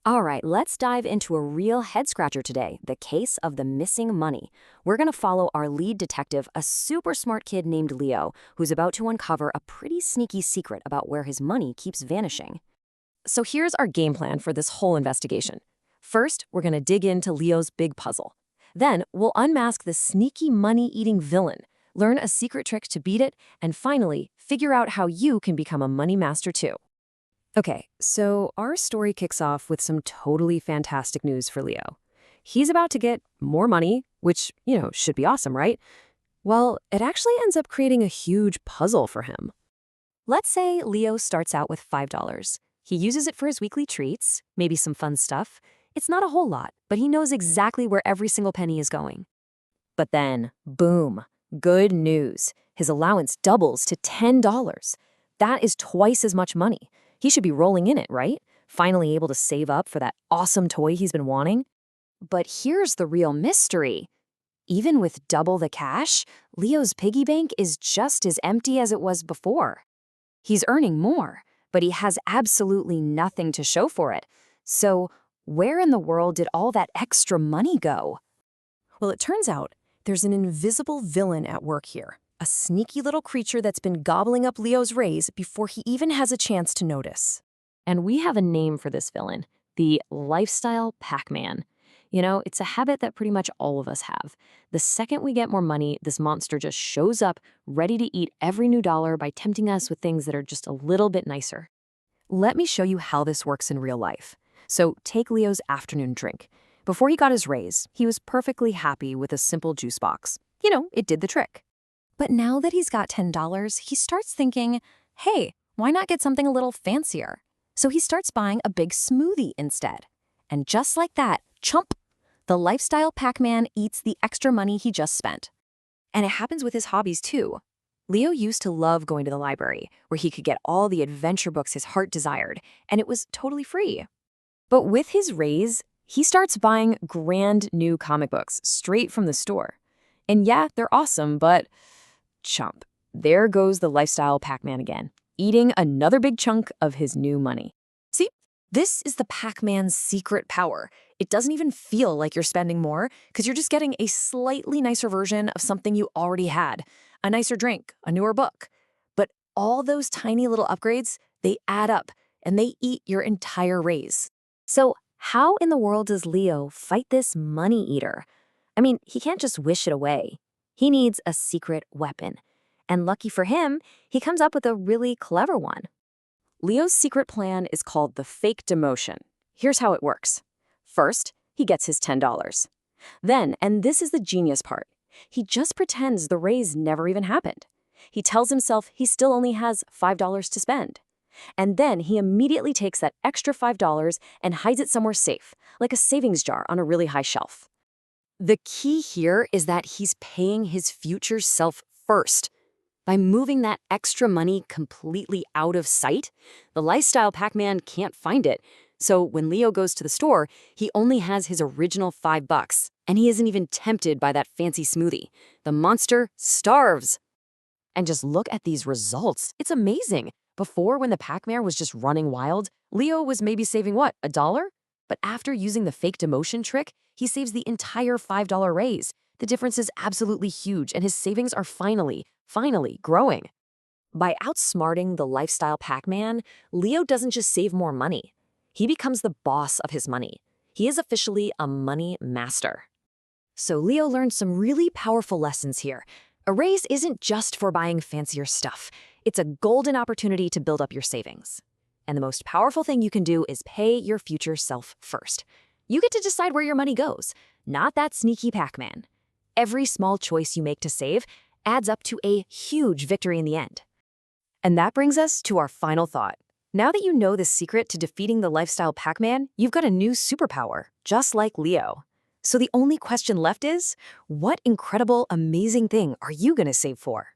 All right, let's dive into a real head-scratcher today, the case of the missing money. We're going to follow our lead detective, a super smart kid named Leo, who's about to uncover a pretty sneaky secret about where his money keeps vanishing. So here's our game plan for this whole investigation. First, we're going to dig into Leo's big puzzle. Then, we'll unmask the sneaky money-eating villain, learn a secret trick to beat it, and finally, figure out how you can become a money master too. Okay, so our story kicks off with some totally fantastic news for Leo. He's about to get more money, which, should be awesome, right? Well, it actually ends up creating a huge puzzle for him. Let's say Leo starts out with $5. He uses it for his weekly treats, maybe some fun stuff. It's not a whole lot, but he knows exactly where every single penny is going. But then, boom, good news. His allowance doubles to $10. That is twice as much money. He should be rolling in it, right? Finally able to save up for that awesome toy he's been wanting. But here's the real mystery. Even with double the cash, Leo's piggy bank is just as empty as it was before. He's earning more, but he has absolutely nothing to show for it. So where in the world did all that extra money go? Well, it turns out there's an invisible villain at work here. A sneaky little creature that's been gobbling up Leo's raise before he even has a chance to notice. And we have a name for this villain, the lifestyle Pac-Man. It's a habit that pretty much all of us have. The second we get more money, this monster just shows up, ready to eat every new dollar by tempting us with things that are just a little bit nicer. Let me show you how this works in real life. So take Leo's afternoon drink. Before he got his raise, he was perfectly happy with a simple juice box. It did the trick. But now that he's got $10, he starts thinking, hey, why not get something a little fancier? So he starts buying a big smoothie instead. And just like that, chump, the lifestyle Pac-Man eats the extra money he just spent. And it happens with his hobbies too. Leo used to love going to the library, where he could get all the adventure books his heart desired, and it was totally free. But with his raise, he starts buying grand new comic books straight from the store. And yeah, they're awesome, but chump. There goes the lifestyle Pac-Man again, eating another big chunk of his new money. See, this is the Pac-Man's secret power. It doesn't even feel like you're spending more because you're just getting a slightly nicer version of something you already had. A nicer drink, a newer book. But all those tiny little upgrades, they add up and they eat your entire raise. So how in the world does Leo fight this money eater? I mean, he can't just wish it away. He needs a secret weapon. And lucky for him, he comes up with a really clever one. Leo's secret plan is called the Fake Demotion. Here's how it works. First, he gets his $10. Then, and this is the genius part, he just pretends the raise never even happened. He tells himself he still only has $5 to spend. And then he immediately takes that extra $5 and hides it somewhere safe, like a savings jar on a really high shelf. The key here is that he's paying his future self first. By moving that extra money completely out of sight, the lifestyle Pac-Man can't find it. So when Leo goes to the store, he only has his original $5, and he isn't even tempted by that fancy smoothie. The monster starves. And just look at these results. It's amazing. Before, when the Pac-Man was just running wild, Leo was maybe saving what, $1? But after using the fake demotion trick, he saves the entire $5 raise. The difference is absolutely huge, and his savings are finally growing. By outsmarting the lifestyle Pac-Man, Leo doesn't just save more money. He becomes the boss of his money. He is officially a money master. So Leo learned some really powerful lessons here. A raise isn't just for buying fancier stuff. It's a golden opportunity to build up your savings. And the most powerful thing you can do is pay your future self first. You get to decide where your money goes, not that sneaky Pac-Man. Every small choice you make to save adds up to a huge victory in the end. And that brings us to our final thought. Now that you know the secret to defeating the lifestyle Pac-Man, you've got a new superpower, just like Leo. So the only question left is, what incredible, amazing thing are you going to save for?